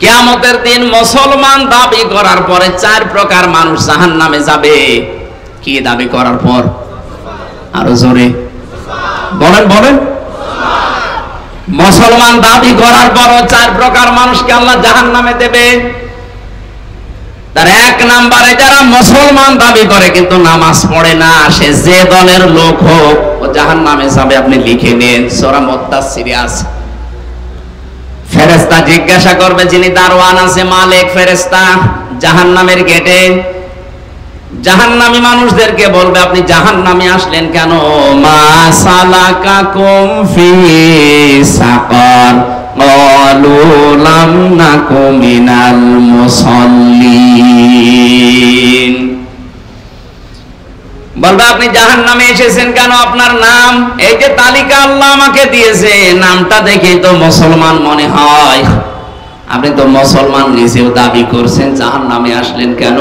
কিয়ামতের দিন মুসলমান দাবি করার পরে 4 প্রকার মানুষ জাহান্নামে যাবে। কি দাবি করার পর? আরো জোরে বলেন বলেন। মুসলমান দাবি করার পর 4 প্রকার মানুষকে আল্লাহ জাহান্নামে দেবে। তার 1 নম্বরে যারা মুসলমান দাবি করে কিন্তু নামাজ পড়ে না, সে যে দলের লোক হোক ও জাহান্নামে যাবে। আপনি লিখে নিন, সূরা মুদ্দাসসিরে আছে। ফেরেশতা জিজ্ঞাসা করবে, যিনি দারওয়ান আছে, মালিক ফেরেশতা জাহান্নামের গেটে, জাহান্নামী মানুষদেরকে বলবে, আপনি জাহান্নামে আসলেন কেন? মা সালাকাকুম ফি সাকার ক্বালু লাম নাকু মিনাল মুসাল্লিন। বলবে, আপনি জাহান্নামে এসেছেন কেন? আপনার নাম, এই যে তালিকা আল্লাহ আমাকে দিয়েছে, নামটা দেখে তো মুসলমান মনে হয়। আপনি তো মুসলমান নিজেও দাবি করছেন, জাহান্নামে আসলেন কেন?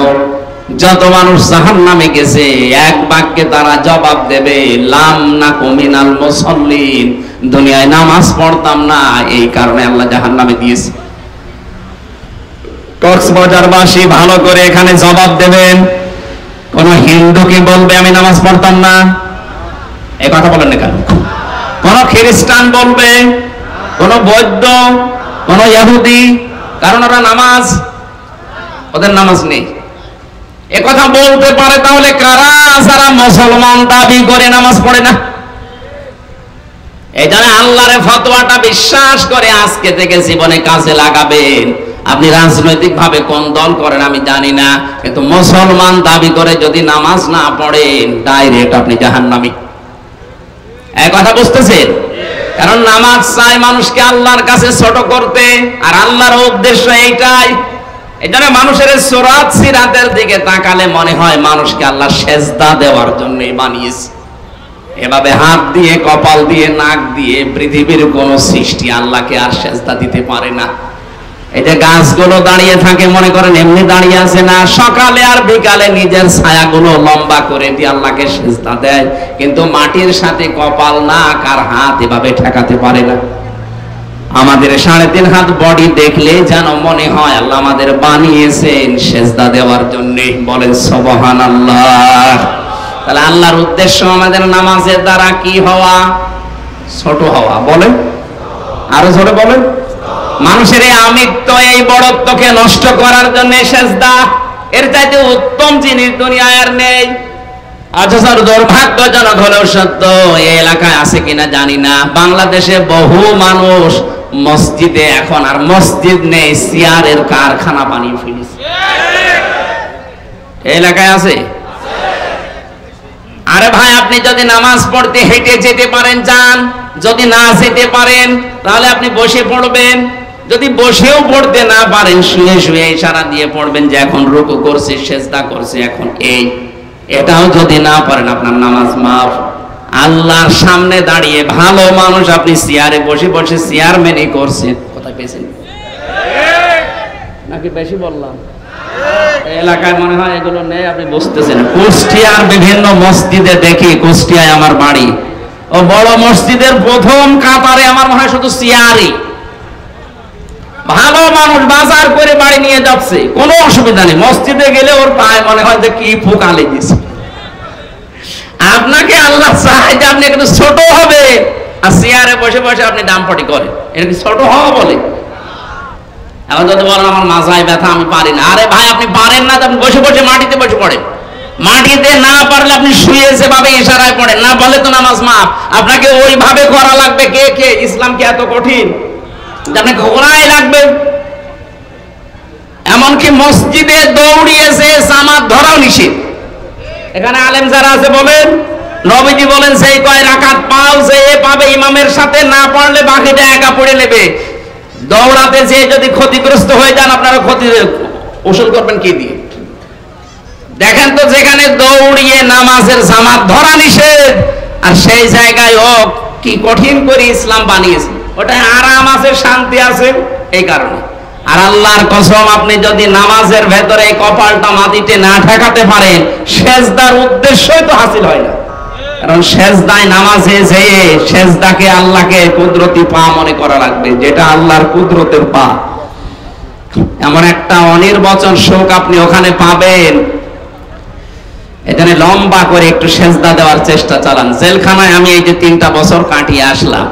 যত মানুষ জাহান্নামে গেছে এক বাক্যে তারা জবাব দেবে, লাম নাকু মিনাল মুসাল্লিন, দুনিয়ায় নামাজ পড়তাম না, এই কারণে আল্লাহ জাহান্নামে দিয়েছে। কক্সবাজারবাসী ভালো করে এখানে জবাব দেবেন। কোন হিন্দু কি বলবে আমি নামাজ পড়তাম না? এই কথা বলেন না কেন? কোন খ্রিস্টান বলবে? কোন বৌদ্ধ, কোন ইহুদি? কারণ ওরা নামাজ, ওদের নামাজ নেই। এ কথা বলতে পারে তাহলে কারা? যারা মুসলমান দাবি করে নামাজ পড়ে না। এই জন্য আল্লাহর ফতোয়াটা বিশ্বাস করে আজকে থেকে জীবনে কাজে লাগাবেন। আপনি রাজনৈতিক ভাবে কোন দল করেন আমি জানি না, কিন্তু মুসলমান দাবি করে যদি নামাজ না পড়েন ডাইরেক্ট আপনি জাহান্নামী। এই কথা বুঝতেছেন? কারণ নামাজ চায় মানুষকে আল্লাহর কাছে ছোট করতে, আর আল্লাহর উদ্দেশ্য এইটাই। এই জন্য মানুষের সুরাত সিরাতের দিকে তাকালে মনে হয় মানুষকে আল্লাহ সেজদা দেওয়ার জন্যই বানিয়েছে। এভাবে হাত দিয়ে, কপাল দিয়ে, নাক দিয়ে পৃথিবীর কোন সৃষ্টি আল্লাহকে আর সেজদা দিতে পারে না। এই যে গাছগুলো দাঁড়িয়ে থাকে মনে করেন এমনি দাঁড়িয়ে আছে না, সকালে আর বিকালে নিজের ছায়াগুলো লম্বা করে দিয়ে আল্লাহকে সিজদা দেয়, কিন্তু মাটির সাথে কপাল, নাক আর হাত এভাবে ঠেকাতে পারে না। আমাদের 3.5 হাত বডি দেখলে যেন মনে হয় আল্লাহ আমাদের বানিয়েছেন সিজদা দেওয়ার জন্য। বলেন সুবহানাল্লাহ। তাহলে আল্লাহর উদ্দেশ্য আমাদের নামাজের দ্বারা কি হওয়া? ছোট হওয়া। বলেন আরো জোরে বলেন। মানুষের এই আমিত্ব, এই বড়ত্বকে নষ্ট করার জন্য সিজদা, এর চাইতে উত্তম জিনিস দুনিয়ায় আর নেই। আচ্ছা স্যার, দুর্ভাগ্যজনক হলেও সত্য, এই এলাকায় আছে কিনা জানি না, বাংলাদেশে বহু মানুষ মসজিদে এখন আর মসজিদ নেই, চেয়ারের কারখানা বানিয়ে ফেলেছে। এই এলাকায় আছে? আরে ভাই, আপনি যদি নামাজ পড়তে হেঁটে যেতে পারেন যান, যদি না যেতে পারেন তাহলে আপনি বসে পড়বেন। যদি বসেও পড়তে না পারেন শুয়ে শুয়ে ইশারা দিয়ে পড়বেন যে এখন রুকু করছি, সিজদা করছি, এখন এই। এটাও যদি না পারেন আপনার নামাজ মাফ। আল্লাহর সামনে দাঁড়িয়ে ভালো মানুষ আপনি চেয়ারে বসে বসে চেয়ারম্যানই করছেন। কোথায় পেয়েছেন? নাকি বেশি বললাম? এলাকায় মনে হয় এগুলো নেই, আপনি বুঝতেছেন। কুষ্টিয়ার বিভিন্ন মসজিদে দেখি, কুষ্টিয়ায় আমার বাড়ি, ও বড় মসজিদের প্রথম কাতারে আমার মনে হয় শুধু চেয়ারই। ভালো মানুষ বাজার করে বাড়ি নিয়ে যাচ্ছে, কোনো অসুবিধা নেই। মসজিদে গেলে ওর পায়ে মনে হয় যে কি পোকা লেগেছে। আপনাকে আল্লাহ চায় যে আপনি একটু ছোট হবে, আর চেয়ারে বসে বসে আপনি দামপটি করেন, এটা কি ছোট হওয়া বলে? এখন যদি বলেন আমার মাথায় ব্যথা, আমি পারি না, আরে ভাই আপনি পারেন না, আপনি বসে বসে মাটিতে বসে পড়েন। মাটিতে না পারলে আপনি শুয়ে যেভাবে ইশারায় পড়েন, না বলে তো নামাজ মাফ। আপনাকে ওইভাবে করা লাগবে। কে ইসলাম কি এত কঠিন? আপনি ঘোড়ায় লাগবে। এমনকি মসজিদে দৌড়িয়েছে জামাত ধরাও নিষেধ। এখানে আলেম যারা আছে বলেন, নবীজি বলেন সেই কয় রাকাত পাও যে পাবে ইমামের সাথে, না পড়লে বাকিটা একা পড়ে নেবে। দৌড়াতে যে যদি ক্ষতিগ্রস্ত হয়ে যান, আপনারা ক্ষতি উসুল করবেন কি দিয়ে? দেখেন তো, যেখানে দৌড়িয়ে নামাজের জামাত ধরা নিষেধ, আর সেই জায়গায় ও কি কঠিন করে ইসলাম বানিয়েছে। ওটাই আরাম আছে, শান্তি আছে, এই কারণে। আর আল্লাহর কসম, আপনি যদি নামাজের ভেতরে কপালটা মাটিতে না ঠেকাতে পারেন, সেজদার উদ্দেশ্যই তো হাসিল হয় না। কারণ সেজদায় নামাজে যেয়ে সেজদাকে আল্লাহকে কুদরতি পা মনে করা লাগবে, যেটা আল্লাহর কুদরতের পা। এমন একটা অনির্বচন সুখ আপনি ওখানে পাবেন। এখানে লম্বা করে একটু সেজদা দেওয়ার চেষ্টা চালান। জেলখানায় আমি এই যে 3টা বছর কাটিয়ে আসলাম,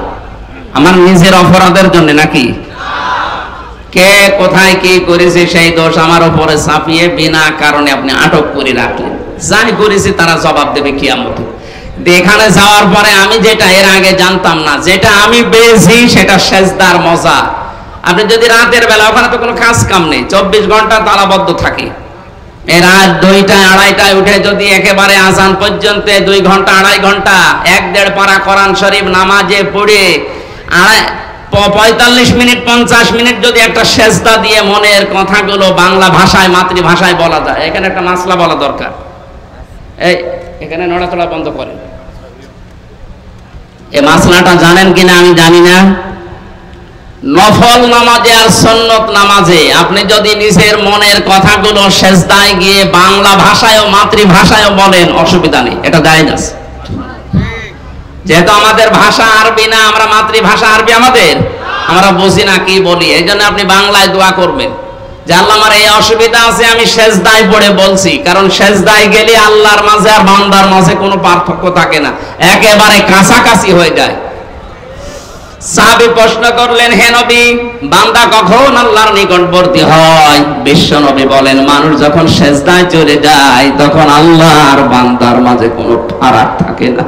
আমার নিজের অপরাধের জন্য নাকি? কে কোথায় কি করেছে সেই দোষ আমার উপরে চাপিয়ে বিনা কারণে আপনি আটক করে রাখলেন। যাই করেছি তারা জবাব দেবে কিয়ামতে। এখানে যাওয়ার পরে আমি যেটা এর আগে জানতাম না, যেটা আমি পেয়েছি সেটা সেজদার মজা। আপনি যদি রাতের বেলা, ওখানে তো কোনো কাজ কাম নেই, 24 ঘন্টা তালাবদ্ধ থাকে। এই রাত 2টা 2:30টায় উঠে যদি একেবারে আজান পর্যন্ত 2 ঘন্টা 2.5 ঘন্টা 1-1.5 পারা কোরআন শরীফ নামাজে পড়ে 45 মিনিট 50 মিনিট যদি একটা সেজদা দিয়ে মনের কথাগুলো বাংলা ভাষায় মাতৃভাষায় বলা যায়, এখানে একটা মাসলা বলা দরকার। এই এখানে নড়াচড়া বন্ধ করেন। এই মাসলাটা জানেন কিনা আমি জানি না। নফল নামাজে আর সুন্নত নামাজে আপনি যদি নিজের মনের কথাগুলো সেজদায় গিয়ে বাংলা ভাষায় ও মাতৃভাষায় বলেন, অসুবিধা নেই, এটা জায়েজ আছে। যেহেতু আমাদের ভাষা আরবি না, আমরা মাতৃভাষা আরবি আমাদের, আমরা বুঝি না কি বলি, এই জন্য আপনি বাংলায় দোয়া করবেন যে আল্লাহ আমার এই অসুবিধা আছে, আমি সেজদায় পড়ে বলছি। কারণ সেজদায় গেলে আল্লাহর মাঝে আর বান্দার মাঝে কোনো পার্থক্য থাকে না, একেবারে কাছাকাছি হয়ে যায়। সাহাবী প্রশ্ন করলেন, হে নবী, বান্দা কখন আল্লাহর নিকটবর্তী হয়? বিশ্ব নবী বলেন, মানুষ যখন সেজদায় চলে যায় তখন আল্লাহ আর বান্দার মাঝে কোনো ফারাক থাকে না।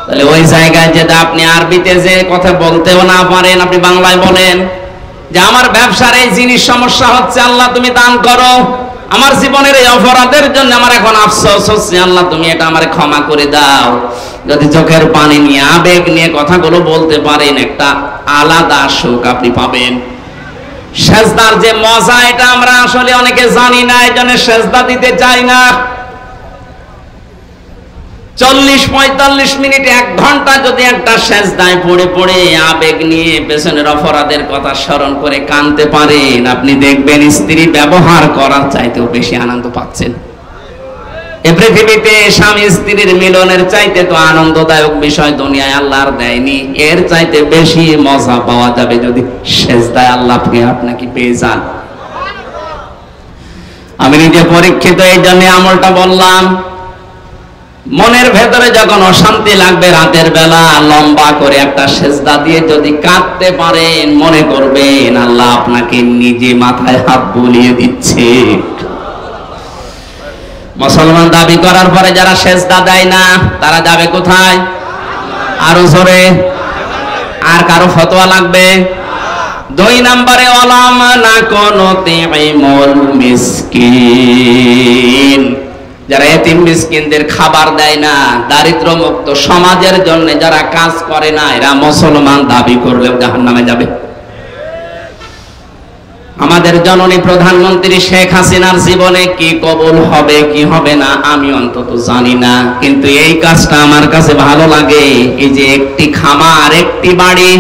তাহলে ওই জায়গায় যেটা আপনি আরবিতে যে কথা বলতেও না পারেন, আপনি বাংলায় বলেন যে আমার ব্যবসার এই জিনিস সমস্যা হচ্ছে, আল্লাহ তুমি দান করো, আমার জীবনের এই অপরাধের জন্য আমার এখন আফসোস হচ্ছে, আল্লাহ তুমি এটা আমারে ক্ষমা করে দাও। যদি চোখের পানি নিয়ে আবেগ নিয়ে কথাগুলো বলতে পারেন, একটা আলাদা সুখ আপনি পাবেন। সেজদার যে মজা, এটা আমরা আসলে অনেকে জানি না, এই জন্য সেজদা দিতে চাই না। 40-45 মিনিট 1 ঘন্টা যদি একটা সেজদায় পড়ে পড়ে আবেগ নিয়ে পেছনের অপরাধের কথা স্মরণ করে কাঁদতে পারেন, আপনি দেখবেন স্ত্রী ব্যবহার করার চাইতেও বেশি আনন্দ পাচ্ছেন। এই পৃথিবীতে স্বামী স্ত্রীর মিলনের চাইতে তো আনন্দদায়ক বিষয় দুনিয়ায় আল্লাহর দেয়নি। এর চাইতে বেশি মজা পাওয়া যাবে যদি সেজদায় আল্লাহকে আপনাকে পেয়ে যান। আমি নিজে পরীক্ষিত, এই জন্য আমলটা বললাম। মনের ভেতরে যখন অশান্তি লাগবে, রাতের বেলা লম্বা করে একটা সেজদা দিয়ে যদি কাঁদতে পারেন, মনে করবেন আল্লাহ আপনাকে নিজে মাথায় হাত বুলিয়ে দিচ্ছে। মুসলমান দাবি করার পরে যারা সেজদা দেয় না, তারা যাবে কোথায়? আরো জোরে। আর কারো ফতোয়া লাগবে? 2 নম্বরে, ওয়ালাম না কোনো তিমুল মিসকিন, যারা এতিম মিসকিনদের খাবার দেয় না, দারিদ্র মুক্ত সমাজের জন্য যারা কাজ করে না, এরা মুসলমান দাবি করলেও জাহান্নামে যাবে। আমাদের জননী প্রধানমন্ত্রী শেখ হাসিনার জীবনে কি কবুল হবে কি হবে না আমি অন্তত জানি না, কিন্তু এই কাজটা আমার কাছে ভালো লাগে। এই যে একটি খামার, একটি বাড়ি,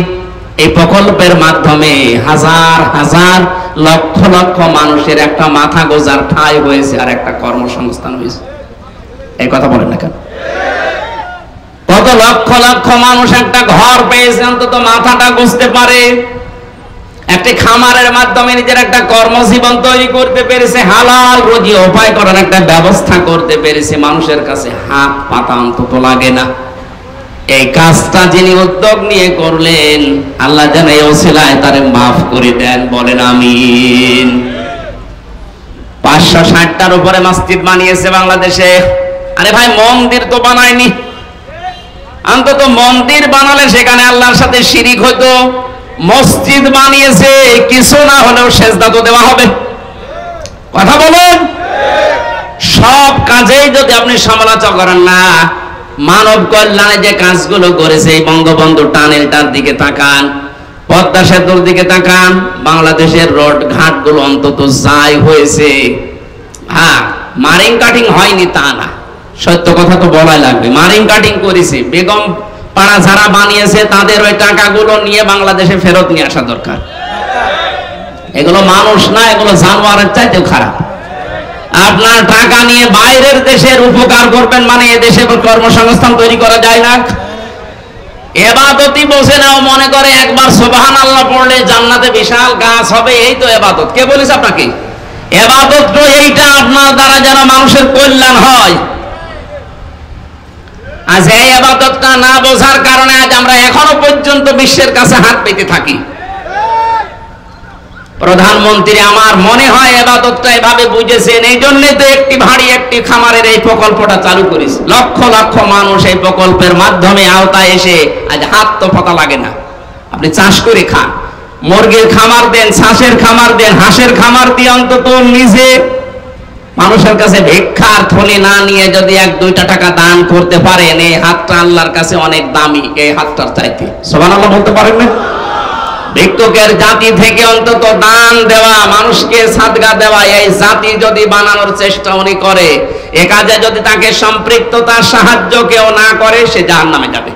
এই প্রকল্পের মাধ্যমে হাজার হাজার লক্ষ লক্ষ মানুষের একটা মাথা গোজার ঠাঁই হয়েছে আর একটা কর্মসংস্থান হয়েছে। এই কথা বলেন না কেন? কত লক্ষ লক্ষ মানুষ একটা ঘর পেয়েছে, অন্তত মাথাটা গুছতে পারে। একটি খামারের মাধ্যমে নিজের একটা কর্মজীবন তৈরি করতে পেরেছে, হালাল রুজি উপায় করার একটা ব্যবস্থা করতে পেরেছে, মানুষের কাছে হাত পাতা অন্তত লাগে না। এই কাজটা যিনি উদ্যোগ নিয়ে করলেন, আল্লাহ যেন এই ওসিলায় তারে মাফ করে দেন, বলেন আমিন। 560টার উপরে মসজিদ বানিয়েছে বাংলাদেশে। আরে ভাই, মন্দির তো বানায়নি, অন্তত মন্দির বানালে সেখানে আল্লাহর সাথে শিরিক হতো। মসজিদ বানিয়েছে, কিছু না হলেও সেজদা তো দেওয়া হবে। কথা বলেন। সব কাজেই যদি আপনি সমালোচনা করেন না, মানব কল্যাণে যে কাজগুলো করেছে, এই বঙ্গবন্ধু টানেলটার দিকে তাকান, পদ্মা সেতুর দিকে তাকান, বাংলাদেশের রোড ঘাটগুলো অন্তত যাই হয়েছে, হ্যাঁ মারিং কাটিং হয়নি তা না, সত্য কথা তো বলাই লাগবে, মারিং কাটিং করেছে। বেগম পাড়া যারা বানিয়েছে তাদের ওই টাকাগুলো নিয়ে বাংলাদেশে ফেরত নিয়ে আসা দরকার। এগুলো মানুষ না, এগুলো জানোয়ারের চাইতেও খারাপ। আপনার টাকা নিয়ে বাইরের দেশের উপকার করবেন, মানে এদেশে কর্মসংস্থান তৈরি করা যায় না। এবাদতই বোঝে না, ও মনে করে একবার সুবহানাল্লাহ পড়লে জান্নাতে বিশাল গাছ হবে, এই তো এবাদত। কে বলেছে আপনাকে? এবাদত তো এইটা আপনার দ্বারা যেন মানুষের কল্যাণ হয়। আজ এই এবাদতটা না বোঝার কারণে আজ আমরা এখনো পর্যন্ত বিশ্বের কাছে হাত পেতে থাকি। প্রধানমন্ত্রী আমার মনে হয় এবাদতটা এভাবে বুঝেছেন, এই জন্যই তো একটি ভারী একটি খামারের এই প্রকল্পটা চালু করেছে। লক্ষ লক্ষ মানুষ এই প্রকল্পের মাধ্যমে আওতায় এসে আজ হাত তো পাতা লাগে না। আপনি চাষ করে খান, মুরগির খামার দেন, ছাষের খামার দেন, হাঁসের খামার দিয়ে অন্তত নিজে মানুষের কাছে ভিক্ষার থলি না নিয়ে যদি 1-2 টাকা দান করতে পারেন, এই হাতটা আল্লাহর কাছে অনেক দামি এই হাতটার চাইতে। সুবহানাল্লাহ বলতে পারেন না? ভিক্ষুকের জাতি থেকে অন্তত দান দেওয়া, মানুষকে সাদকা দেওয়া, এই জাতি যদি বানানোর চেষ্টা উনি করে, এ কাজে যদি তাকে সম্পৃক্ততার সাহায্য কেউ না করে, সে জাহান্নামে যাবে।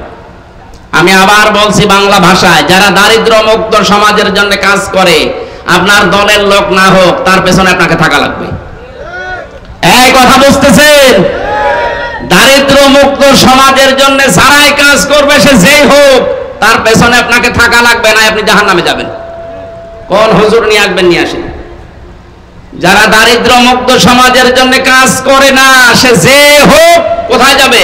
আমি আবার বলছি বাংলা ভাষায়, যারা দারিদ্র মুক্ত সমাজের জন্য কাজ করে, আপনার দলের লোক না হোক, তার পেছনে আপনাকে থাকা লাগবে। এই কথা বুঝতেছেন? দারিদ্র মুক্ত সমাজের জন্য যারাই কাজ করবে, সে যেই হোক, তার পেছনে আপনাকে থাকা লাগবে, না আপনি জাহান্নামে যাবেন। কোন হুজুর নিয়ে আসবেন, নিয়ে আসেন। যারা দারিদ্র মুক্ত সমাজের জন্য কাজ করে না, সে যে হোক, কোথায় যাবে?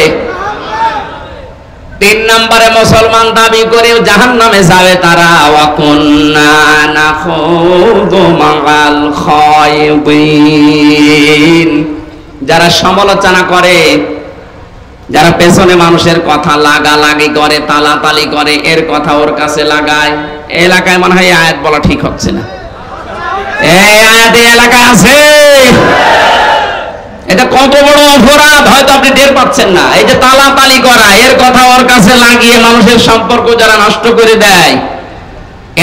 3 নম্বরে মুসলমান দাবি করে জাহান্নামে যাবে তারা। ওয়া কুন্না নাখুদু মাআল খায়িদিন, যারা সমালোচনা করে, যারা পেছনে মানুষের কথা লাগালাগি করে, তালাতালি করে, এর কথা ওর কাছে লাগায়। এলাকায় মনে হয় আয়াত বলা ঠিক হচ্ছে না। এই আয়াত এলাকায় আছে, এটা কত বড় অপরাধ হয়তো আপনি টের পাচ্ছেন না। এই যে তালাতালি করা, এর কথা ওর কাছে লাগিয়ে মানুষের সম্পর্ক যারা নষ্ট করে দেয়,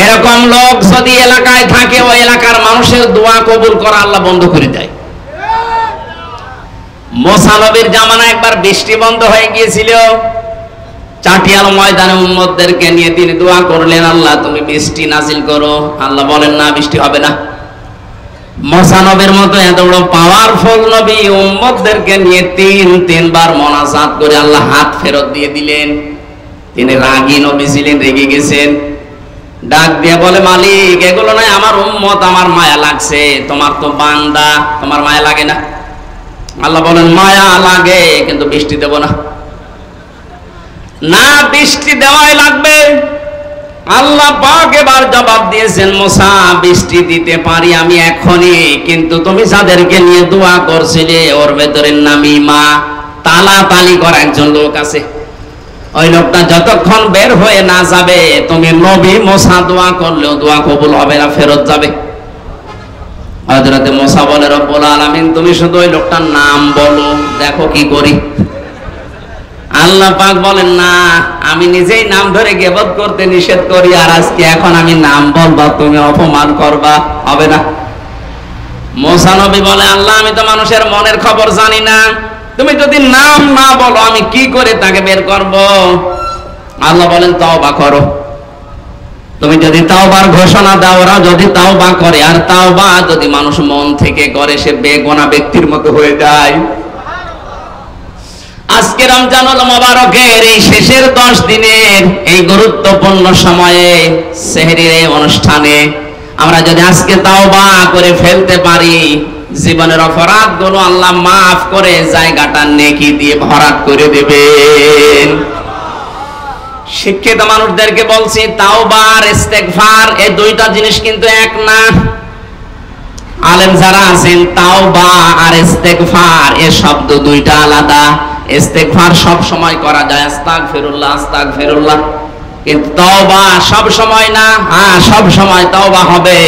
এরকম লোক যদি এলাকায় থাকে, ওই এলাকার মানুষের দোয়া কবুল করা আল্লাহ বন্ধ করে দেয়। মুসা নবীর জামানায় একবার বৃষ্টি বন্ধ হয়ে গিয়েছিল, চাটিয়াল ময়দানে উম্মতদেরকে নিয়ে তিনি দোয়া করলেন, আল্লাহ তুমি বৃষ্টি নাজিল করো। আল্লাহ বলেন না, বৃষ্টি হবে না। মুসা নবীর মতো এত বড় পাওয়ারফুল নবী উম্মতদেরকে নিয়ে 3 বার মোনাজাত করে আল্লাহ হাত ফেরত দিয়ে দিলেন। তিনি রাগী নবী ছিলেন, রেগে গেছেন। ডাক দিয়ে বলে, মালিক এগুলো নয়, আমার উম্মত, আমার মায়া লাগছে। তোমার তো বান্দা, তোমার মায়া লাগে না? আল্লাহ বলেন, মায়া লাগে, কিন্তু বৃষ্টি দেব না। না, বৃষ্টি দেওয়াই লাগবে। আল্লাহ পাক এবার জবাব দিয়েছেন, মুসা বৃষ্টি দিতে পারি আমি এখনই, কিন্তু তুমি যাদেরকে নিয়ে দোয়া করছিলে, ওর ভেতরে নামিমা, তালাতালি করা একজন লোক আছে। ওই লোকটা যতক্ষণ বের হয়ে না যাবে, তুমি নবী মুসা দোয়া করলেও দোয়া কবুল হবে না, ফেরত যাবে। হযরতে মুসা বলে, রব্বুল আলামিন তুমি শুধু ওই লোকটার নাম বলো, দেখো কি করি। আল্লাহ পাক বলেন, না, আমি নিজেই নাম ধরে গীবত করতে নিষেধ করি, আর আজকে এখন আমি নাম বলবা, তুমি অপমান করবা, হবে না। মুসা নবী বলে, আল্লাহ আমি তো মানুষের মনের খবর জানি না, তুমি যদি নাম না বলো আমি কি করে তাকে বের করব? আল্লাহ বলেন, তওবা করো। তুমি যদি তাওবার ঘোষণা দাও, ওরা যদি তাওবা করে, আর তাওবা যদি মানুষ মন থেকে করে, সে বেগুনাহ ব্যক্তির মতো হয়ে যায়। আজকে রমজানুল মুবারকের এই শেষের 10 দিনের এই গুরুত্বপূর্ণ সময়ে, সেহরির এই অনুষ্ঠানে আমরা যদি আজকে তাওবা করে ফেলতে পারি, জীবনের অপরাধগুলো আল্লাহ মাফ করে জায়গাটা নেকি দিয়ে ভরাট করে দেবেন। শিক্ষিত মানুষদেরকে বলছি, তাওবা আর ইস্তেগফার এই দুইটা জিনিস কিন্তু এক না। আলেম যারা আছেন, তাওবা আর ইস্তেগফার এই শব্দ দুইটা আলাদা। ইস্তেগফার সব সময় করা যায়, আস্তাগফিরুল্লাহ আস্তাগফিরুল্লাহ, কিন্তু তওবা সব সময় না। হ্যাঁ, সব সময় তওবা হবে,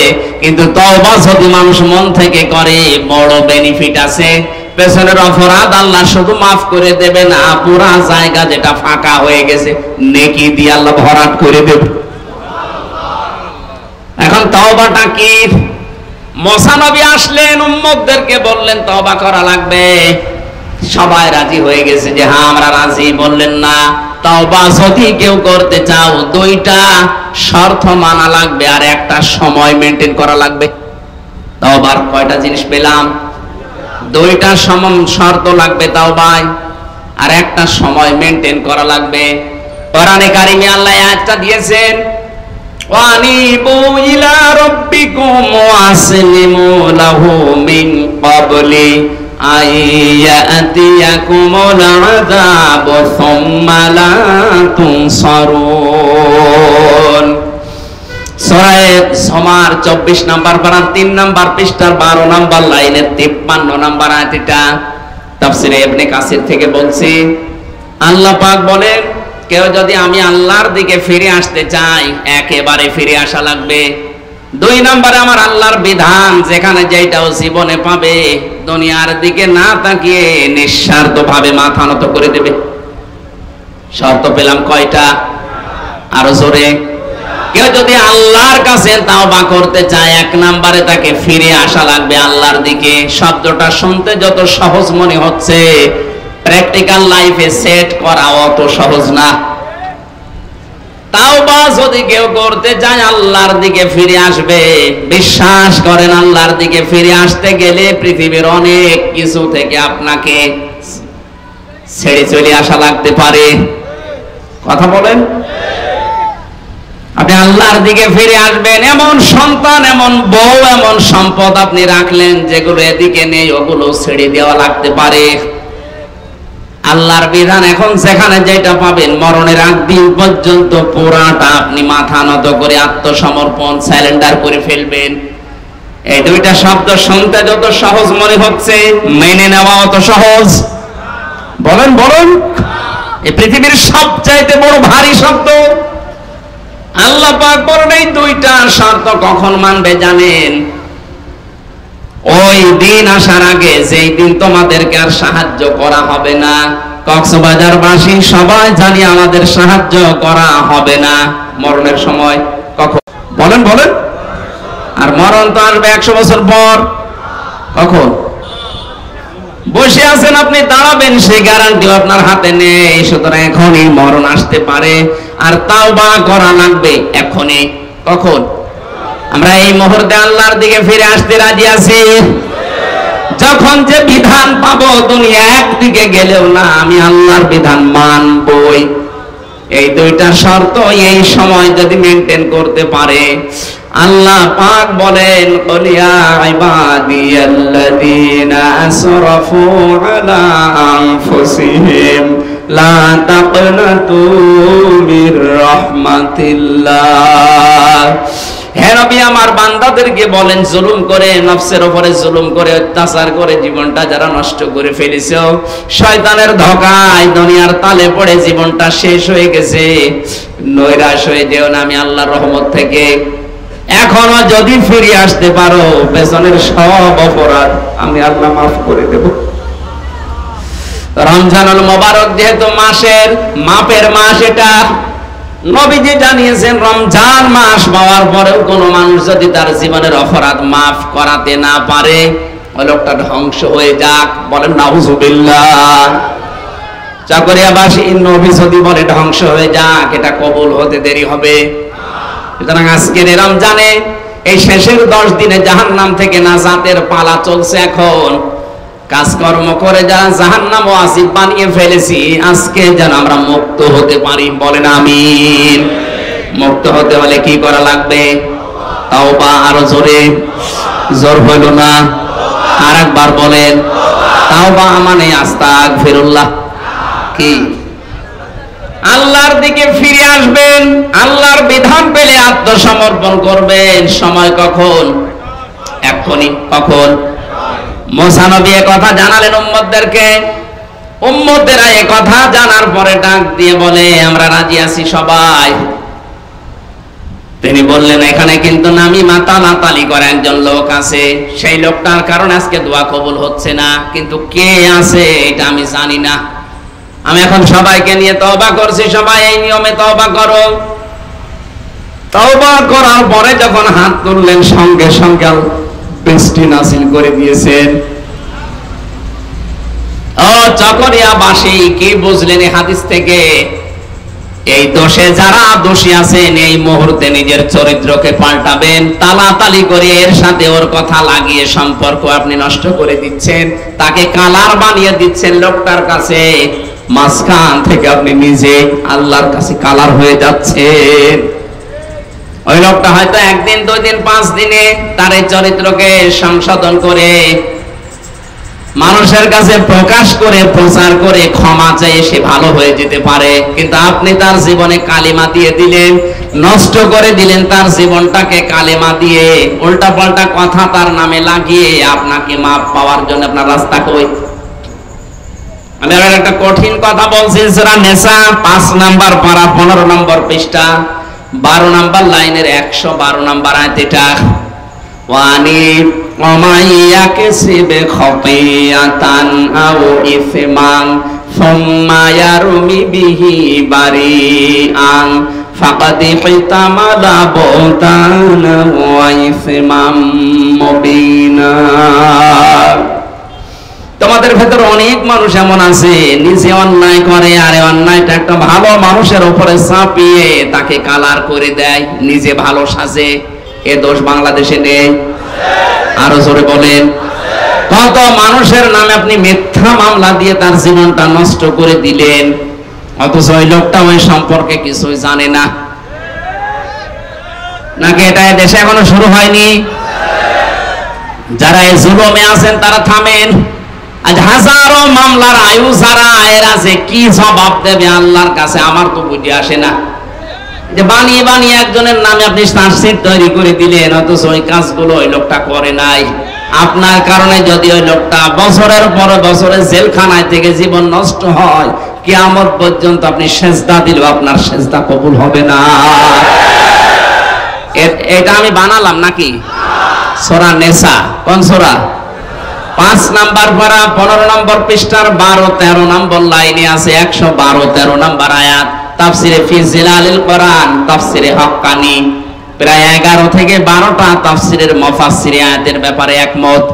কিন্তু তওবা যদি মানুষ মন থেকে করে, বড় বেনিফিট আছে। পেছনের অপরাধ আল্লাহ শুধু মাফ করে দেবে না, পুরা জায়গা যেটা ফাঁকা হয়ে গেছে নেকি দিয়ে আল্লাহ ভরাট করে দেবে। এখন তওবাটা কি? মুসা নবী আসলেন, উম্মতদেরকে বললেন তওবা করা লাগবে। সবাই রাজি হয়ে গেছে যে হ্যাঁ আমরা রাজি। বললেন না, তওবা যদি কেউ করতে চাও, 2টা শর্ত মানা লাগবে, আর একটা সময় মেনটেন করা লাগবে। তওবার কয়টা জিনিস পেলাম? 2টা শর্ত লাগবে তওবায়, আর একটা সময় মেনটেন করা লাগবে। কোরআনে কারিমে আল্লাহ আয়াতটা দিয়েছেন, ওয়ানিবু ইলা রাব্বিকুম ওয়াসলিমু লাহু মিন ক্বাবলি আইয়াতিয়াকুমুল আযাবু সুম্মা লা তুনসারুন। সূরা জুমার 24 নম্বর পারা 3 নম্বর পৃষ্ঠার 12 নম্বর লাইনের 53 নম্বর আয়াত। এটা তাফসীরে ইবনে কাসির থেকে বলছি। আল্লাহ পাক বলেন, কেউ যদি আমি আল্লাহর দিকে ফিরে আসতে চাই, একেবারে ফিরে আসা লাগবে। 2 নম্বরে আমার আল্লাহর বিধান যেখানে যেটাও জীবনে পাবে, দুনিয়ার দিকে না তাকিয়ে নিঃস্বার্থভাবে মাথা নত করে দেবে। শর্ত পেলাম কয়টা? আরো জোরে। কেউ যদি আল্লাহর কাছে তাওবা করতে চায়, 1 নম্বরে তাকে ফিরে আসা লাগবে আল্লাহর দিকে। শব্দটা শুনতে যত সহজ মনে হচ্ছে, প্র্যাকটিক্যাল লাইফে সেট করা অত সহজ না। তাওবা যদি কেউ করতে চায়, আল্লাহর দিকে ফিরে আসবে। বিশ্বাস করেন, আল্লাহর দিকে ফিরে আসতে গেলে পৃথিবীর অনেক কিছু থেকে আপনাকে ছেড়ে চলে আসা লাগতে পারে। কথা বলেন। আপনি আল্লাহর দিকে ফিরে আসবেন, এমন সন্তান, এমন বউ, এমন সম্পদ আপনি রাখলেন যেগুলো এদিকে নেই, ওগুলো ছেড়ে দেওয়া লাগতে পারে। আল্লাহর বিধান এখন যেখানে যেটা পাবেন, মরণের আগ দিন পর্যন্ত পুরাটা আপনি মাথা নত করে আত্মসমর্পণ, সারেন্ডার করে ফেলবেন। এই 2টা শব্দ শুনতে যত সহজ মনে হচ্ছে, মেনে নেওয়া অত সহজ। বলেন বলেন। এই পৃথিবীর সবচাইতে বড় ভারী শব্দ। আল্লাহ পাক বলেন, এই 2টা শর্ত কখন মানবে জানেন? ওই দিন আসার আগে, যেই দিন তোমাদেরকে আর সাহায্য করা হবে না। কক্সবাজারবাসী সবাই জানি আমাদের সাহায্য করা হবে না মরণের সময়। কখন? বলেন বলেন। আর মরণ তো আসবে 100 বছর পর। কখন? বসে আছেন আপনি, দাঁড়াবেন, সেই গ্যারান্টিও আপনার হাতে নেই। সুতরাং এখনই মরণ আসতে পারে, আর তাওবা করা লাগবে এখনই। কখন? আমরা এই মুহূর্তে আল্লাহর দিকে ফিরে আসতে রাজি আছি। যখন যে বিধান পাবো, দুনিয়া একদিকে গেলেও না, আমি আল্লাহর বিধান মানবই। এই 2টা শর্ত এই সময় যদি মেনটেন করতে পারে, আল্লাহ পাক বলেন, কুল ইয়া ইবাদিয়াল্লাযীনা আসরাফু আলা আনফুসিহিম লা তাকনাতু মির রাহমাতিল্লাহ। হে নবী, আমার বান্দাদেরকে বলেন, জুলুম করে, নফসের উপরে জুলুম করে, অত্যাচার করে জীবনটা যারা নষ্ট করে ফেলেছো, শয়তানের ধোঁকায়, দুনিয়ার তালে পড়ে জীবনটা শেষ হয়ে গেছে, নৈরাশ হয়ে যেও না আমি আল্লাহর রহমত থেকে। এখনো যদি ফিরে আসতে পারো, পেছনের সব অপরাধ আমি আল্লাহ মাফ করে দেব। রমজানুল মোবারক যেহেতু মাসের মাপের মাস, এটা নবীজি জানিয়েছেন, রমজান মাস পাওয়ার পরেও কোন মানুষ যদি তার জীবনের অপরাধ মাফ করাতে না পারে, ওই লোকটা ধ্বংস হয়ে যাক। বলেন নাউযুবিল্লাহ। চাকরিয়াবাসী নবী যদি বলে ধ্বংস হয়ে যাক, এটা কবুল হতে দেরি হবে। সুতরাং আজকের রমজানে এই শেষের 10 দিনে জাহান্নাম থেকে নাজাতের পালা চলছে। এখন কাজকর্ম করে যারা জাহান্নাম ওয়াজিব বানিয়ে ফেলেছি, আজকে যেন আমরা মুক্ত হতে পারি। বলেন আমিন। মুক্ত হতে হলে কি করা লাগবে? তাওবা। আরো জোরে। জোর হইল না, আরেকবার বলেন। তাওবা মানে আস্তাগফিরুল্লাহ। কি? আল্লাহর দিকে ফিরে আসবেন, আল্লাহর বিধান পেলে আত্মসমর্পণ করবেন। সময় কখন? এখনই। কখন? মুসা নবী এ কথা জানালেন উম্মতদেরকে। উম্মতেরা এ কথা জানার পরে ডাক দিয়ে বলে, আমরা রাজি আছি সবাই। তিনি বললেন, এখানে কিন্তু নামি মাতামাতালি করে একজন লোক আছে, সেই লোকটার কারণে আজকে দোয়া কবুল হচ্ছে না। কিন্তু কে আছে এটা আমি জানি না। আমি এখন সবাইকে নিয়ে তওবা করছি, সবাই এই নিয়মে তওবা করো। তওবা করার পরে যখন হাত তুললেন, সঙ্গে সঙ্গে বৃষ্টি নাযিল করে দিয়েছেন। ও চকরিয়াবাসী, কি বুঝলেন এই হাদিস থেকে? এই দোষে যারা দোষী আছেন, এই মুহূর্তে নিজের চরিত্রকে পাল্টাবেন। তালাতালি করে এর সাথে ওর কথা লাগিয়ে সম্পর্ক আপনি নষ্ট করে দিচ্ছেন, তাকে কালার বানিয়ে দিচ্ছেন লোকটার কাছে। মাঝখান থেকে আপনি নিজে আল্লাহর কাছে কালার হয়ে যাচ্ছেন। ওই লোকটা হয়তো একদিন, 2 দিন, 5 দিনে তার এই চরিত্রকে সংশোধন করে মানুষের কাছে প্রকাশ করে প্রচার করে ক্ষমা চেয়ে সে ভালো হয়ে যেতে পারে, কিন্তু আপনি তার জীবনে কালিমা দিয়ে দিলেন, নষ্ট করে দিলেন তার জীবনটাকে কালিমা দিয়ে, উল্টা পাল্টা কথা তার নামে লাগিয়ে আপনাকে মাপ পাওয়ার জন্য আপনার রাস্তা কই? আমি আর একটা কঠিন কথা বলছি, সূরা নিসা 5 নাম্বার পারা 15 নম্বর পৃষ্ঠা 12 নাম্বার লাইনের 112 নাম্বার আয়াত এটা। ওয়ানি ওমাইয়াকসিবে খতিয়াতান আও ইসমান সুম্মা ইয়ারমি বিহি বারিআন ফাকাদ ইহতামালা বুহতানা ওয়া ইসমান মুবিনা। তোমাদের ভেতর অনেক মানুষ এমন আছে নিজে অন্যায় করে আর অন্যায়টা একটা ভালো মানুষের উপরে চাপিয়ে তাকে কালার করে দেয়, নিজে ভালো সাজে। এ দোষ বাংলাদেশে নেই? আরো জোরে বলেন। কত মানুষের নামে আপনি মিথ্যা মামলা দিয়ে তার জীবনটা নষ্ট করে দিলেন, অথচ ওই লোকটা ওই সম্পর্কে কিছুই জানে না। নাকি এটা দেশে এখনো শুরু হয়নি? যারা এই জুলুমে আছেন তারা থামেন। আজ হাজারো মামলার আয়ু যারা আয়ের আছে, কি জবাব দেবে আল্লাহর কাছে আমার তো বুঝে আসে না। যে বানিয়ে বানিয়ে একজনের নামে আপনি চার্জশিট তৈরি করে দিলেন, অথচ ওই কাজগুলো ওই লোকটা করে নাই। আপনার কারণে যদি ওই লোকটা বছরের পর বছরে জেলখানায় থেকে জীবন নষ্ট হয়, কিয়ামত পর্যন্ত আপনি সেজদা দিলেও আপনার সেজদা কবুল হবে না। এটা আমি বানালাম নাকি? সূরা নিসা, কোন সূরা? 5 নাম্বার পারা 15 নম্বর পৃষ্ঠার 12-13 নম্বর লাইনে আছে 112-13 নম্বর আয়াত। তাফসিরে ফি জিলালিল কোরআন, তাফসিরে হক্কানি, প্রায় 11 থেকে 12টা তাফসিরের মুফাসসির আয়াতের ব্যাপারে একমত।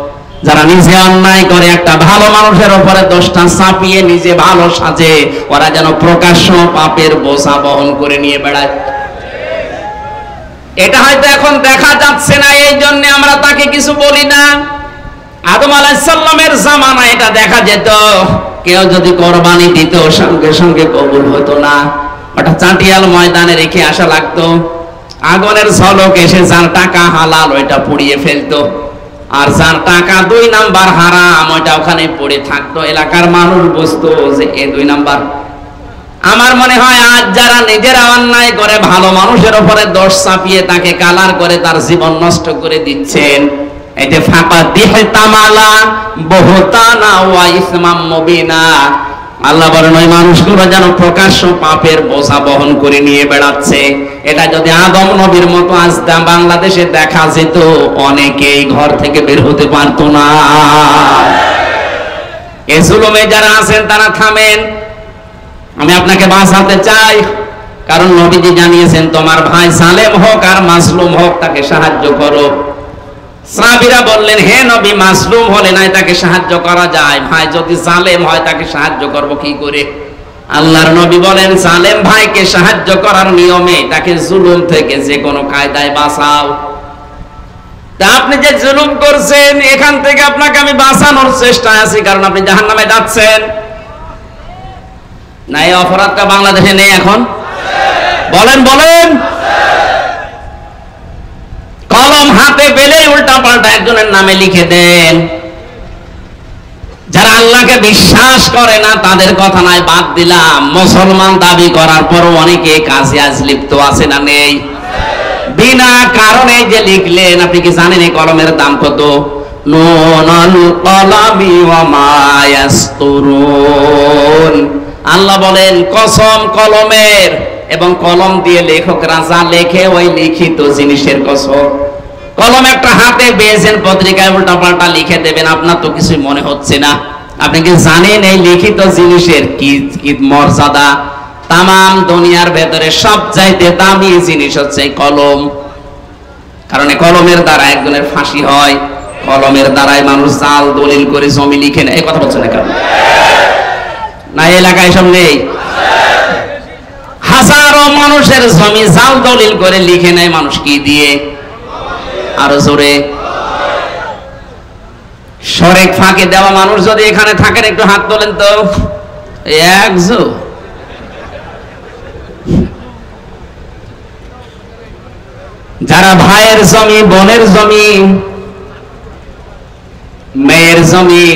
যারা নিজে অন্যায় করে একটা ভালো মানুষের উপরে দোষটা চাপিয়ে নিজে ভালো সাজে, ওরা যেন প্রকাশ্য পাপের বোঝা বহন করে নিয়ে বেড়ায়। এটা হয়তো এখন দেখা যাচ্ছে না, এই জন্য আমরা তাকে কিছু বলি না। আদম আলাইহিস সালামের জামানায় এটা দেখা যেত, কেউ যদি কোরবানি দিত সঙ্গে সঙ্গে কবুল হতো না, ওটা চাটিয়াল ময়দানে রেখে আসা লাগতো। আগুনের ঝলক এসে যার টাকা হালাল ওইটা পুড়িয়ে ফেলতো, আর যার টাকা 2 নাম্বার হারাম ওইটা ওখানে পড়ে থাকতো। এলাকার মানুষ বুঝতো যে এ 2 নাম্বার। আমার মনে হয় আজ যারা নিজেরা অন্যায় করে ভালো মানুষের উপরে দোষ চাপিয়ে তাকে কালার করে তার জীবন নষ্ট করে দিচ্ছেন, এই যে ফাঁকা দিহে তামালা বহুতানা ওয়া ইসমাম মুবিনা, আল্লাহ বলেন ওই মানুষগুলো যেন প্রকাশ্য পাপের বোঝা বহন করে নিয়ে বেড়াচ্ছে। এটা যদি আদম নবীর মতো আজ বাংলাদেশে দেখা যেত, অনেকেই ঘর থেকে বের হতে পারতো না। এই জুলুমে যারা আছেন তারা থামেন। আমি আপনাকে বাঁচাতে চাই, কারণ নবীজি জানিয়েছেন তোমার ভাই জালেম হোক আর মাজলুম হোক তাকে সাহায্য করো। সাহাবীরা বললেন, হে নবী, মাজলুম হলে নাই তাকে সাহায্য করা যায়, ভাই যদি জালেম হয় তাকে সাহায্য করব কি করে? আল্লাহর নবী বলেন, জালেম ভাইকে সাহায্য করার নিয়মে তাকে জুলুম থেকে যে কোনো কায়দায় বাঁচাও। তা আপনি যে জুলুম করছেন এখান থেকে আপনাকে আমি বাঁচানোর চেষ্টায় আছি, কারণ আপনি জাহান্নামে যাচ্ছেন। না এই অপরাধটা বাংলাদেশে নেই এখন? বলেন বলেন। কলম হাতে পেলেই উল্টা পাল্টা একজনের নামে লিখে দেন। যারা আল্লাহকে বিশ্বাস করে না তাদের কথা নাই, বাদ দিলাম, মুসলমান দাবি করার পরও অনেকে কাজে আজ লিপ্ত আছে না নেই? বিনা কারণে যে লিখলেন, আপনি কি জানেন এই কলমের দাম কত? নুনুল কলামি ওয়া মা ইয়াসতুরুন। আল্লাহ বলেন কসম কলমের, এবং কলম দিয়ে লেখকরা যা লেখে ওই লিখিত জিনিসের কসম। কলম একটা হাতে পেয়েছেন, পত্রিকায় উল্টা পাল্টা লিখে দেবেন, আপনার তো কিছুই মনে হচ্ছে না। আপনি কি জানেন এই লিখিত জিনিসের কি কি মর্যাদা? তামাম দুনিয়ার ভেতরে সবচাইতে দামি জিনিস হচ্ছে কলম, কারণ এই কলমের দ্বারা একজনের ফাঁসি হয়, কলমের দ্বারাই মানুষ জাল দলিল করে জমি লিখে নেয়। এই কথা বলছেন না কেন? না এলাকায় সব নেই? হাজারো মানুষের জমি জাল দলিল করে লিখে নেয় মানুষ কি দিয়ে? আরো জোরে। শরেক ফাঁকে দেওয়া মানুষ যদি এখানে থাকেন একটু হাত তোলেন তো। একজো যারা ভাইয়ের জমি, বোনের জমি, মেয়ের জমি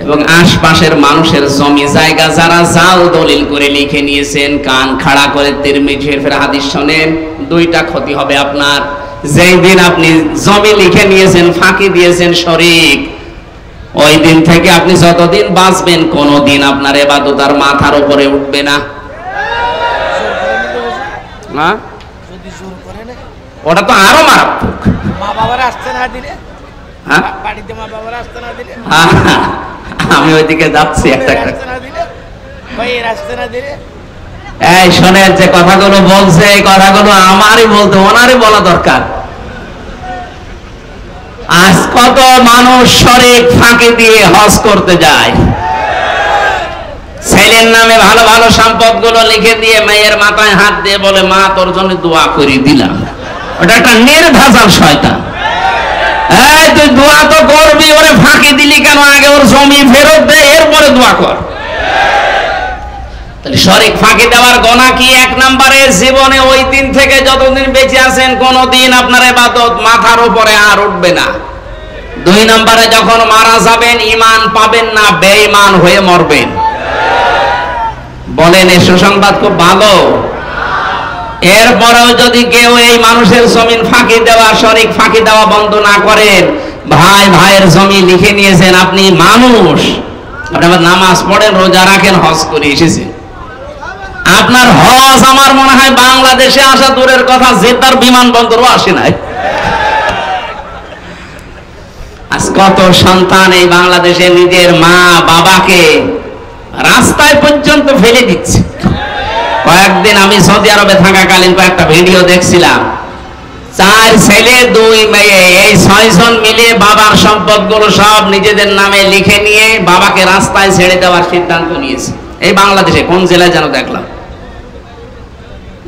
এবং আশপাশের মানুষের জমি জায়গা যারা জাল দলিল করে লিখে নিয়েছেন, কান খাড়া করে তিরমিজি শরীফের হাদিস শোনেন, দুইটা ক্ষতি হবে আপনার। যেই দিন আপনি জমি লিখে নিয়েছেন, ফাঁকি দিয়েছেন শরীক, ওই দিন থেকে আপনি যতদিন বাঁচবেন কোনদিন আপনার ইবাদত আর মাথার উপরে উঠবে না। ওটা তো আরো মারাত্মক। মা বাবারা আসতে না দিলে, হ্যাঁ বাড়িতে মা বাবারা আসতে না দিলে, আমি ওইদিকে যাচ্ছি একটা আসতে না দিলে, ভাইয়ের আসতে না দিলে, এই শোনেন যে কথাগুলো বলছে, এই কথাগুলো আমারই বলতে, ওনারই বলা দরকার। আজ কত মানুষ শরীক ফাঁকি দিয়ে হজ করতে যায়, ছেলের নামে ভালো ভালো সম্পদ গুলো লিখে দিয়ে মেয়ের মাথায় হাত দিয়ে বলে, মা তোর জন্য দোয়া করে দিলাম। ওটা একটা নির্ভেজাল শয়তান। এই তুই দোয়া তো করবি, ওরে ফাঁকি দিলি কেন? আগে ওর জমি ফেরত দে, এরপরে দোয়া কর। তাহলে শরীক ফাঁকি দেওয়ার গোনা কি? এক নম্বরে, জীবনে ওই দিন থেকে যতদিন বেঁচে আছেন কোনদিন আপনার ইবাদত মাথার উপরে আর উঠবে না। দুই নম্বরে, যখন মারা যাবেন ঈমান পাবেন না, বেঈমান হয়ে মরবেন। বলেন এই সুসংবাদ খুব ভালো? এরপরেও যদি কেউ এই মানুষের জমিন ফাঁকি দেওয়া, শরীক ফাঁকি দেওয়া বন্ধ না করেন, ভাই ভাইয়ের জমি লিখে নিয়েছেন, আপনি মানুষ, আপনি আবার নামাজ পড়েন, রোজা রাখেন, হজ করে এসেছেন, আপনার হজ আমার মনে হয় বাংলাদেশে আসা দূরের কথা, জেদ্দার বিমানবন্দরও আসে নাই। আজ কত সন্তান এই বাংলাদেশে নিজের মা বাবাকে রাস্তায় পর্যন্ত ফেলে দিচ্ছে। কয়েকদিন আমি সৌদি আরবে থাকাকালীন কয়েকটা ভিডিও দেখছিলাম, 4 ছেলে 2 মেয়ে, এই 6 জন মিলে বাবার সম্পদগুলো সব নিজেদের নামে লিখে নিয়ে বাবাকে রাস্তায় ছেড়ে দেওয়ার সিদ্ধান্ত নিয়েছে। এই বাংলাদেশে কোন জেলায় যেন দেখলাম।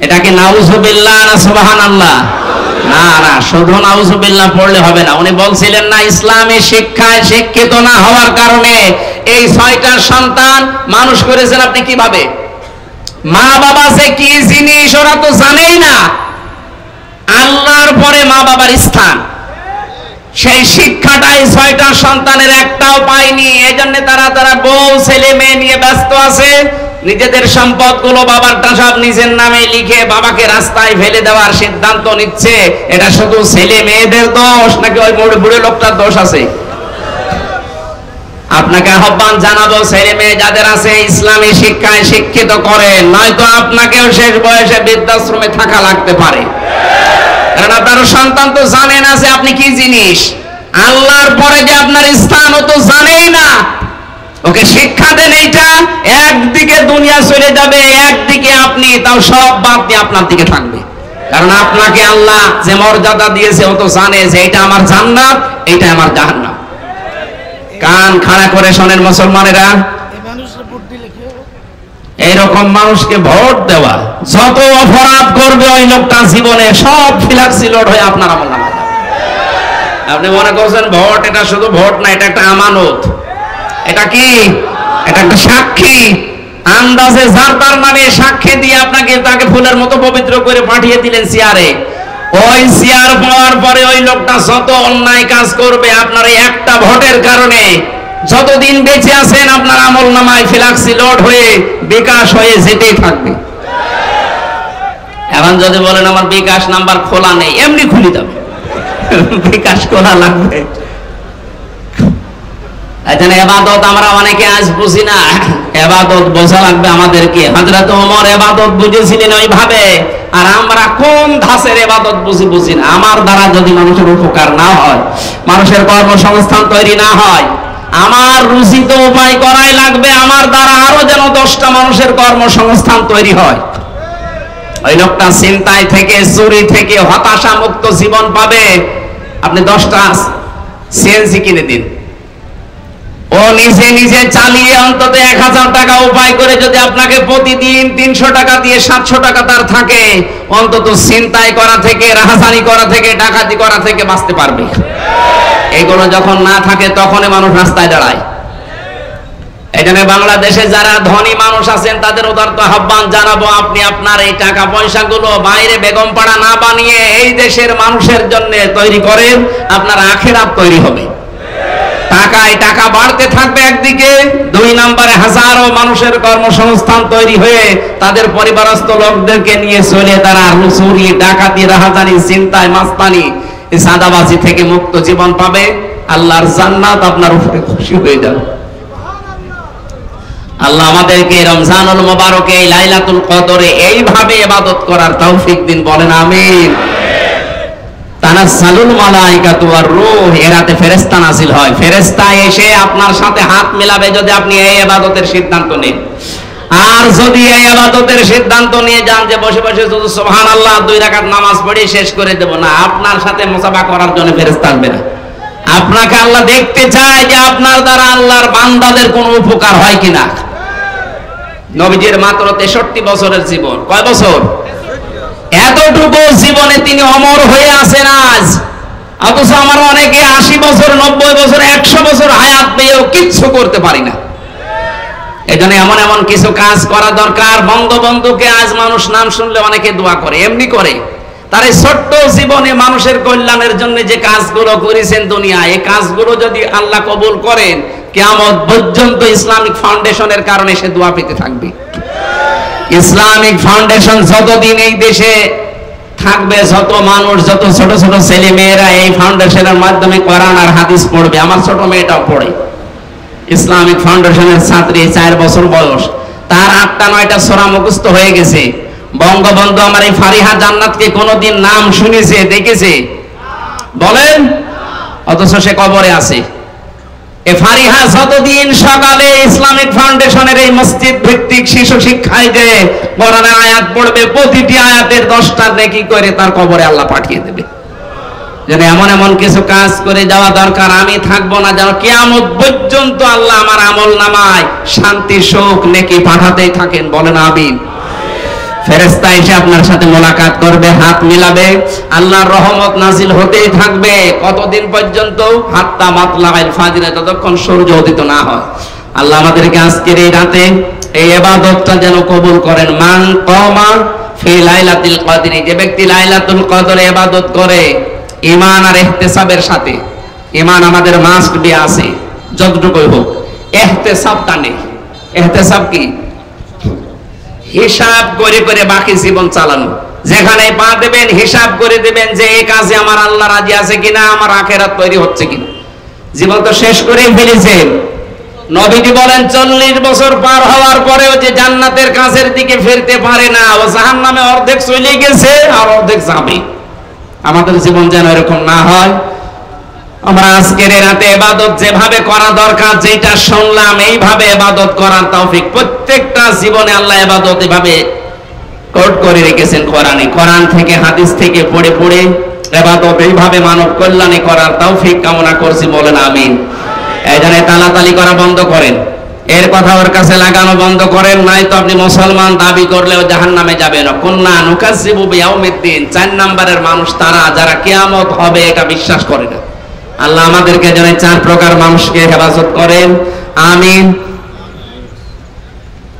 এটাকে নাউজুবিল্লাহ না সুবহানাল্লাহ? না না, শুধু নাউজুবিল্লাহ পড়লে হবে না। উনি বলছিলেন না, ইসলামী শিক্ষায় শিক্ষিত না হওয়ার কারণে এই 6টা সন্তান মানুষ করেছেন আপনি কিভাবে? মা বাবা যে কি জিনিস ওরা তো জানেই না। আল্লাহর পরে মা বাবার স্থান, সেই শিক্ষাটাই 6টা সন্তানের একটাও পায়নি। এজন্য তারা বউ ছেলে মেয়ে নিয়ে ব্যস্ত আছে, নিজেদের সম্পদগুলো বাবারটা সব নিজের নামে লিখে বাবাকে রাস্তায় ফেলে দেওয়ার সিদ্ধান্ত নিচ্ছে। এটা শুধু ছেলে মেয়েদের দোষ নাকি ওই বুড়ো লোকটার দোষ আছে? আপনাকে আহ্বান জানাবো, ছেলে মেয়ে যাদের আছে ইসলামী শিক্ষায় শিক্ষিত করেন, নয়তো আপনাকেও শেষ বয়সে বৃদ্ধাশ্রমে থাকা লাগতে পারে। কারণ আপনার সন্তান তো জানে না যে আপনি কি জিনিস, আল্লাহর পরে যে আপনার স্থান ও তো জানেই না। ওকে শিক্ষা দেন এইটা, একদিকে দুনিয়া চলে যাবে, একদিকে আপনি তাও সব বাদ দিয়ে আপনার দিকে থাকবে। কারণ আপনাকে আল্লাহ যে মর্যাদা দিয়েছে ও তো জানে যে এটা আমার জান্নাত, এইটা আমার জাহান্নাম। কান খাড়া করে শোনেন মুসলমানেরা, এইরকম মানুষকে ভোট দেওয়া, যত অপরাধ করবে ওই লোকটা জীবনে সব ফিলাক্সি লোড হয়ে আপনার আমল নামা যাবে। আপনি মনে করছেন ভোট এটা শুধু ভোট না, এটা একটা আমানত। এটা কি? এটা একটা সাক্ষী। আন্দাজে যার তার নামে সাক্ষী দিয়ে আপনাকে তাকে ফুলের মতো পবিত্র করে পাঠিয়ে দিলেন চেয়ারে। ওই চেয়ার পাওয়ার পরে ওই লোকটা যত অন্যায় কাজ করবে আপনার এই একটা ভোটের কারণে, যতদিন বেঁচে আছেন আপনার আমল নামায় ফিলাক্সি লোড হয়ে বিকাশ হয়ে যেতেই থাকবে। এখন যদি বলেন আমার বিকাশ নাম্বার খোলা নেই, এমনি খুলে দেবে, বিকাশ খোলা লাগবে। এবাদত আমরা অনেকে আজ বুঝি না, এবাদত বোঝা লাগবে আমাদেরকে। হযরত ওমর এবাদত বুঝেছিলেন ওইভাবে, আর আমরা কোন ধাঁচের এবাদত বুঝি না। আমার দ্বারা যদি মানুষের উপকার না হয়, মানুষের কর্মসংস্থান তৈরি না হয়, আমার রুচিত উপায় করাই লাগবে, আমার দ্বারা আরো যেন 10টা মানুষের কর্মসংস্থান তৈরি হয়। ওই লোকটা চিন্তায় থেকে, চুরি থেকে হতাশা মুক্ত জীবন পাবে। আপনি 10টা সিএনজি কিনে দিন, ও নিজে নিজে চালিয়ে অন্তত 1000 টাকা উপায় করে যদি আপনাকে প্রতিদিন 300 টাকা দিয়ে 700 টাকা তার থাকে, অন্তত চিন্তায় করা থেকে, রাহাজানি করা থেকে, ডাকাতি করা থেকে বাঁচতে পারবে। এগুলো যখন না থাকে তখনই মানুষ রাস্তায় দাঁড়ায়। এখানে বাংলাদেশে যারা ধনী মানুষ আছেন তাদের উদারত আহ্বান জানাবো, আপনি আপনার এই টাকা পয়সাগুলো বাইরে বেগম পাড়া না বানিয়ে এই দেশের মানুষের জন্য তৈরি করেন, আপনার আখিরাত তৈরি হবে। টাকায় টাকা বাড়তে থাকবে একদিকে, 2 নম্বরে হাজারো মানুষের কর্মসংস্থান তৈরি হয়ে তাদের পরিবারস্থ লোকদেরকে নিয়ে চলে তারা চুরি, ডাকাতি, রাহাজানি, চিন্তায়, মাস্তানি, সাদাবাজি থেকে মুক্ত জীবন পাবে। আল্লাহর জান্নাত আপনার উপরে খুশি হয়ে যাবে। আল্লাহ আমাদেরকে রমজানুল মুবারকে এই লাইলাতুল কদরে এইভাবে ইবাদত করার তৌফিক দিন, বলেন আমিন। তানাজ্জালুল মালাইকাতু ওয়ার রূহ, এ রাতে ফেরেশতা নাযিল হয়। ফেরেশতা এসে আপনার সাথে হাত মেলাবে যদি আপনি এই ইবাদতের সিদ্ধান্ত নেন। আর যদি এই ইবাদতের সিদ্ধান্ত নিয়ে যান যে বসে বসে শুধু সুবহানাল্লাহ 2 রাকাত নামাজ পড়ে শেষ করে দেব, না, আপনার সাথে মুসাফা করার জন্য ফেরেশতা আসবে না। আপনাকে আল্লাহ দেখতে চায় যে আপনার দ্বারা আল্লাহর বান্দাদের কোনো উপকার হয় কিনা। নবীজির মাত্র 63 বছরের জীবন, কয় বছর? এতটুকু জীবনে তিনি অমর হয়ে আছেন আজ। অথচ আমরা অনেকে 80 বছর, 90 বছর, 100 বছর হায়াত পেয়েও কিচ্ছু করতে পারি না। এজন্য এমন এমন কিছু কাজ করা দরকার। বঙ্গবন্ধুকে আজ মানুষ নাম শুনলে অনেকে দোয়া করে, এমনি করে। তার এই ছোট্ট জীবনে মানুষের কল্যাণের জন্য যে কাজগুলো করেছেন দুনিয়ায়, এই কাজগুলো যদি আল্লাহ কবুল করেন, কিয়ামত পর্যন্ত ইসলামিক ফাউন্ডেশনের কারণে সে দোয়া পেতে থাকবে। ইসলামিক ফাউন্ডেশন যতদিন এই দেশে থাকবে, যত মানুষ, যত ছোট ছোট ছেলে মেয়েরা এই ফাউন্ডেশনের মাধ্যমে কোরআন আর হাদিস পড়বে। আমার ছোট মেয়েটাও পড়ে, ইসলামিক ফাউন্ডেশনের ছাত্রী, 4 বছর বয়স, তার 8টা-9টা সূরা মুখস্থ হয়ে গেছে। বঙ্গবন্ধু আমার এই ফারিহা জান্নাতকে কোনোদিন নাম শুনেছে, দেখেছে? বলেন। অথচ সে কবরে আছে। এ ফারিহা যতদিন সকালে ইসলামিক ফাউন্ডেশনের এই মসজিদ ভিত্তিক শিশু শিক্ষায় যে কোরআনের আয়াত পড়বে, প্রতিটি আয়াতের 10টা নেকি করে তার কবরে আল্লাহ পাঠিয়ে দেবে। যেন এমন এমন কিছু কাজ করে যাওয়া দরকার। আমি থাকবো না যেন কিয়ামত পর্যন্ত আল্লাহ আমার আমল নামায় শান্তি, সুখ, নেকি পাঠাতেই থাকেন, বলেন আমিন। ফেরেশতা এসে আপনার সাথে মোলাকাত করবে, হাত মিলাবে, আল্লাহর রহমত নাজিল হতেই থাকবে। কতদিন পর্যন্ত? হাত্তা মাতলাইল ফাজরে, যতক্ষণ সূর্য উদিত না হয়। আল্লাহ আমাদেরকে আজকের এই রাতে এই ইবাদতটা যেন কবুল করেন। মান কামা ফি লাইলাতুল কদরি, যে ব্যক্তি লাইলাতুল কদরে ইবাদত করে ঈমান আর ইহতিসাবের সাথে, ঈমান আমাদের মাস্ট বি আছে যতটুকুই হোক, ইহতিসাবটা নেই। ইহতিসাব কি? হিসাব করে করে বাকি জীবন চালানো। যেখানে পা দেবেন হিসাব করে দেবেন যে এই কাজে আমার আল্লাহ রাজি আছে কিনা, আমার আখিরাত তৈরি হচ্ছে কিনা। জীবন তো শেষ করেই ফেলেছেন। নবীজি বলেন 40 বছর পার হওয়ার পরেও যে জান্নাতের কাছের দিকে ফিরতে পারে না, ও জাহান্নামে অর্ধেক চলে গেছে আর অর্ধেক যাবে। আমাদের জীবন যেন এরকম না হয়। আমরা আজকের এই রাতে ইবাদত যেভাবে করা দরকার, যেটা শুনলাম এইভাবে ইবাদত করার তৌফিক প্রত্যেকটা জীবনে আল্লাহ ইবাদত এভাবে কোট করে রেখেছেন কোরআনে। কোরআন থেকে, হাদিস থেকে পড়ে পড়ে ইবাদত এইভাবে মানব কল্যাণে করার তৌফিক কামনা করছি, বলেন আমিন। এই জন্য তালাতালি করা বন্ধ করেন, এর কথা ওর কাছে লাগানো বন্ধ করেন, নাই তো আপনি মুসলমান দাবি করলেও জাহান্নামে যাবেন। কুননা নুকাজ্জিবু বিয়াউমিদ্দিন, 4 নম্বরের মানুষ তারা যারা কিয়ামত হবে এটা বিশ্বাস করে না। আল্লাহ আমাদেরকে যেন 4 প্রকার মানুষকে হেফাজত করেন, আমিন।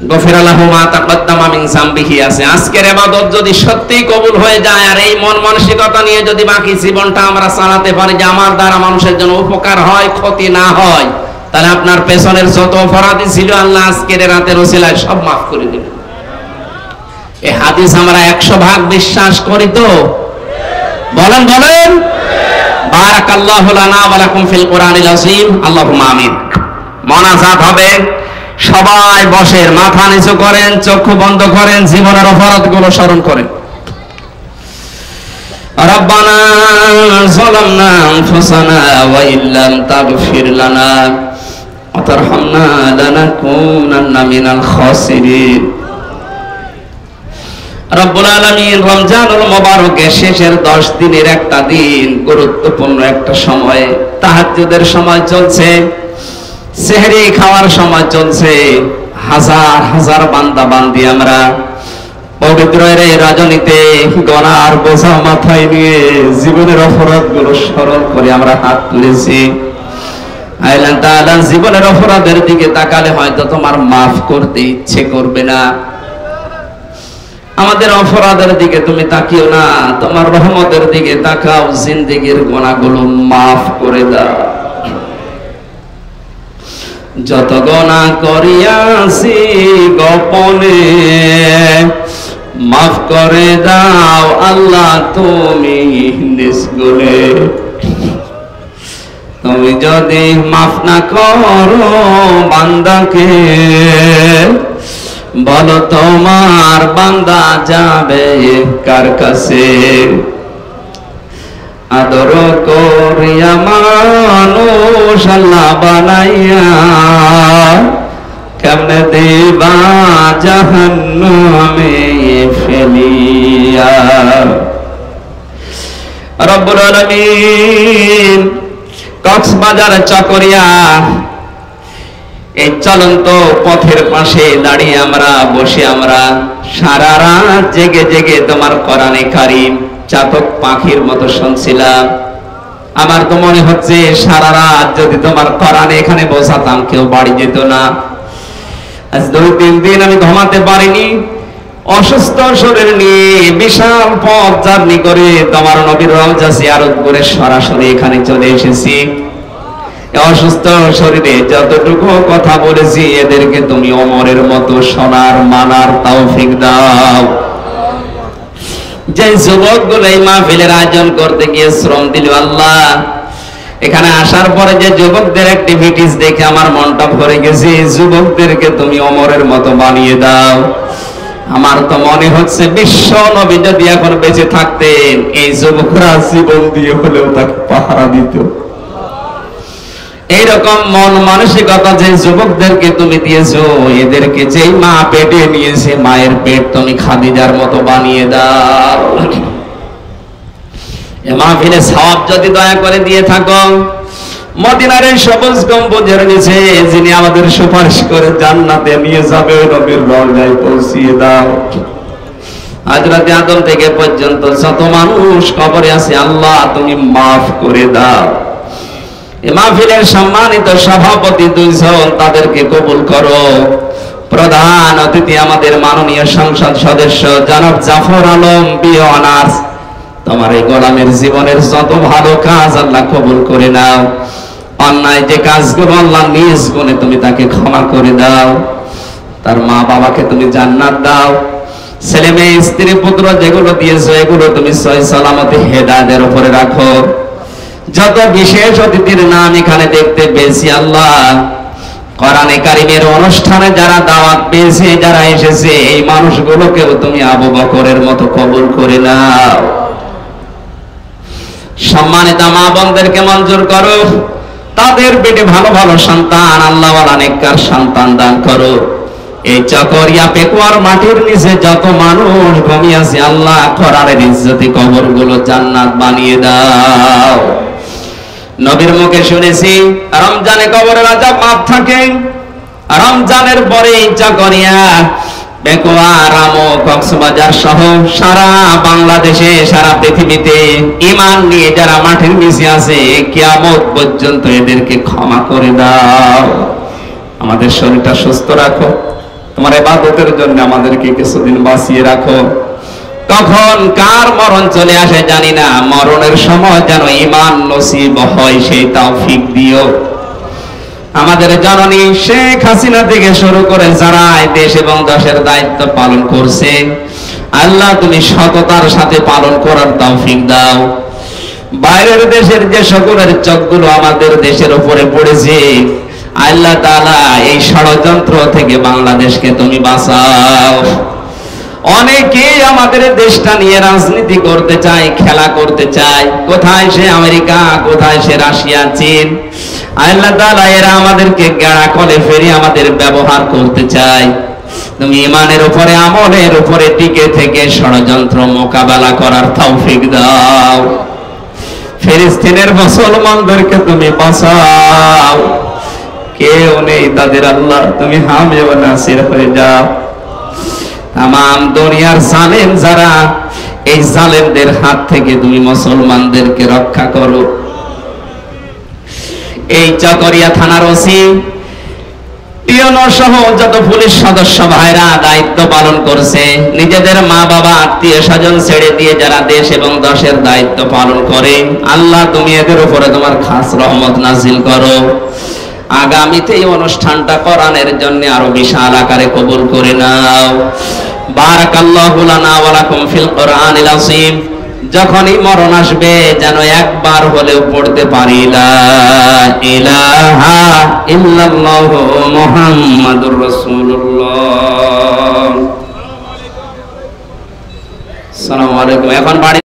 গফির লাহু মা তাকদ্দামা মিন যামবিহি আছে। আজকের ইবাদত যদি সত্যিই কবুল হয়ে যায় আর এই মন মানসিকতা নিয়ে যদি বাকি জীবনটা আমরা চালাতে পারি যে আমার দ্বারা মানুষের জন্য উপকার হয়, ক্ষতি না হয়, তাহলে আপনার পেছনের যত অপরাধী ছিল আল্লাহ আজকের রাতের ওসিলায় সব মাফ করে দিবেন। এই হাদিস আমরা 100% বিশ্বাস করি তো? বলেন বলেন। বারাকাল্লাহু লানা ওয়া লাকুম ফিল কোরআনিল আযীম। আল্লাহুম্মা আমিন। মোনাজাত হবে, সবাই বসেন, মাথা নিচু করেন, চক্ষু বন্ধ করেন, জীবনের অপরাধগুলো স্মরণ করেন। রব্বানা যালামনা আনফুসানা ওয়া ইল্লাম তাগফির লানা ওয়া তারহামনা লানাকুনান্না মিনাল খাসিরিন। রব্বুল আলামিন রমজানুল মুবারকের শেষের 10 দিনের একটা দিন, গুরুত্বপূর্ণ একটা সময়, তাহাজ্জুদের সময় চলছে, সেহরি খাওয়ার সময় চলছে। হাজার হাজার বান্দা বান্দি আমরা পবিত্র এই রজনীতে গনার বোঝা মাথায় নিয়ে জীবনের অপরাধগুলো স্মরণ করে আমরা হাত তুলেছি। আল্লাহ তাআলা জীবনের অপরাধের দিকে তাকালে হয়তো তোমার মাফ করতে ইচ্ছে করবে না। আমাদের অপরাধের দিকে তুমি তাকিও না, তোমার রহমতের দিকে তাকাও, জিন্দেগীর গুনাহগুলো মাফ করে দাও। যত গুনাহ করিয়াছি গোপনে মাফ করে দাও আল্লাহ তুমি নিষ্গুণে। তুমি যদি মাফ না করো বান্দাকে, বলো তোমার বান্দা যাবে কার কাছে? আদর করিয়া মানুষ আল্লাহ বানাইয়া কেমনে দেবা জাহান্নামে ফেলিয়া। রব্বুল আলামিন কক্সবাজার চকরিয়া এই চলন্ত পথের পাশে দাঁড়িয়ে আমরা সারা রাত জেগে জেগে তোমার কোরআনে কারীম চাতক পাখির মতো শুনছিলাম। আমার তো মনে হচ্ছে সারা রাত যদি তোমার কোরআনে এখানে বসাতাম কেউ বাড়ি যেত না। আজ 2-3 দিন আমি ঘুমাতে পারিনি, অসুস্থ শরীর নিয়ে বিশাল পথ জার্নি করে তোমার নবীর রওজা জিয়ারত করে সরাসরি এখানে চলে এসেছি। অসুস্থ শরীরে যতটুকু কথা বলেছি এদেরকে তুমি ওমরের মতো শোনার মানার তৌফিক দাও। যে যুবকগুলো এই মাহফিলের আয়োজন করতে গিয়ে শ্রম দিল আল্লাহ, এখানে আসার পরে যে যুবকদের অ্যাক্টিভিটিস দেখে আমার মনটা ভরে গেছে, যুবকদেরকে তুমি ওমরের মতো বানিয়ে দাও। আমার তো মনে হচ্ছে বিশ্ব নবী যদি এখন বেঁচে থাকতেন এই যুবকরা জীবন দিয়ে হলেও তাকে পাহারা দিত। এইরকম মন মানসিকতা যে যুবকদেরকে তুমি দিয়েছো, এদেরকে যেই মা পেটে নিয়েছে মায়ের পেট তুমি খাদিজার মতো বানিয়ে দাও। এ মাহফিলে সওয়াব যদি দয়া করে দিয়ে থাকো, মদিনার এই সবুজ গম্বুজের নিচে যিনি আমাদের সুপারিশ করে জান্নাতে নিয়ে যাবে ওই নবীর রওজায় পৌঁছিয়ে দাও। হযরত আদম থেকে পর্যন্ত যত মানুষ কবরে আছে আল্লাহ তুমি মাফ করে দাও। মাহফিলের সম্মানিত সভাপতি 2 জন, তাদেরকে কবুল করো। প্রধান অতিথি আমাদের মাননীয় সংসদ সদস্য জনাব জাফর আলম বিএ অনার্স, তোমার এই গোলামের জীবনের যত ভালো কাজ আল্লাহ কবুল করে নাও। অন্যায় যে কাজগুলো আল্লাহ নিজ গুণে তুমি তাকে ক্ষমা করে দাও। তার মা বাবাকে তুমি জান্নাত দাও। ছেলে মেয়ে স্ত্রী পুত্র যেগুলো দিয়েছো এগুলো তুমি সহি সালামতে হেদায়েতের উপরে রাখো। যত বিশেষ অতিথির নাম এখানে দেখতে পেয়েছি আল্লাহ, কোরআনে কারীমের অনুষ্ঠানে যারা দাওয়াত পেয়েছে, যারা এসেছে, এই মানুষগুলোকেও তুমি আবু বকরের মতো কবুল করে নাও। সম্মানিত মা বোনদেরকে মঞ্জুর করো, তাদের পেটে ভালো ভালো সন্তান আল্লাহওয়ালা নেককার সন্তান দান করো। এই চকরিয়া পেকুয়ার মাটির নিচে যত মানুষ ঘুমিয়ে আছে আল্লাহ কোরআনের ইজ্জতি কবরগুলো জান্নাত বানিয়ে দাও। নবীর মুখে শুনেছি রমজানে কবরের আযাব মাফ থাকে, রমজানের পরে চকরিয়া পেকুয়া রামো কক্সবাজার সহ সারা বাংলাদেশে সারা পৃথিবীতে ঈমান নিয়ে যারা মাটির নিচে আছে কিয়ামত পর্যন্ত এদেরকে ক্ষমা করে দাও। আমাদের শরীরটা সুস্থ রাখো, তোমার ইবাদতের জন্য আমাদেরকে কিছুদিন বাঁচিয়ে রাখো। কখন কার মরণ চলে আসে জানি না, মরণের সময় যেন ঈমান নসিব হয় সেই তৌফিক দিও। আমাদের জননী শেখ হাসিনা থেকে শুরু করে যারা দেশ এবং দেশের দায়িত্ব পালন করছে আল্লাহ তুমি সততার সাথে পালন করার তৌফিক দাও। বাইরের দেশের যে সকলের চোখগুলো আমাদের দেশের উপরে পড়েছে আল্লাহ তাআলা এই ষড়যন্ত্র থেকে বাংলাদেশকে তুমি বাঁচাও। অনেকেই আমাদের দেশটা নিয়ে রাজনীতি করতে চায়, খেলা করতে চায়, কোথায় সে আমেরিকা, কোথায় সে রাশিয়া, চীন। আল্লাহ তাআলা এরা আমাদেরকে গাড়া কলে ফেরি আমাদের ব্যবহার করতে চায়। তুমি ঈমানের উপরে আমলের উপরে টিকে থেকে ষড়যন্ত্র মোকাবেলা করার তৌফিক দাও। ফিলিস্তিনের মুসলমানদেরকে তুমি বাঁচাও, কেউ নেই তাদের আল্লাহ তুমি হামে ও নাসির হয়ে যাও। তামাম দুনিয়ার জালেম যারা, এই জালেমদের হাত থেকে তুমি মুসলমানদেরকে রক্ষা করো। এই চকরিয়া থানার ওসি পিয়ন সহ যত পুলিশ সদস্য ভাইরা দায়িত্ব পালন করছে, নিজেদের মা বাবা আত্মীয় স্বজন ছেড়ে দিয়ে যারা দেশ এবং দশের দায়িত্ব পালন করে, আল্লাহ তুমি এদের উপরে তোমার খাস রহমত নাজিল করো। আগামীতে এই অনুষ্ঠানটা কোরআনের জন্য আরো বিশাল আকারে কবুল করে নাও। বারাকাল্লাহু লানা ওয়া লাকুম ফিল কোরআনিল আযীম। যখনই মরণ আসবে যেন একবার হলেও পড়তে পারি লা ইলাহা ইল্লাল্লাহু মুহাম্মাদুর রাসূলুল্লাহ। আসসালামু আলাইকুম। এখন বাড়ি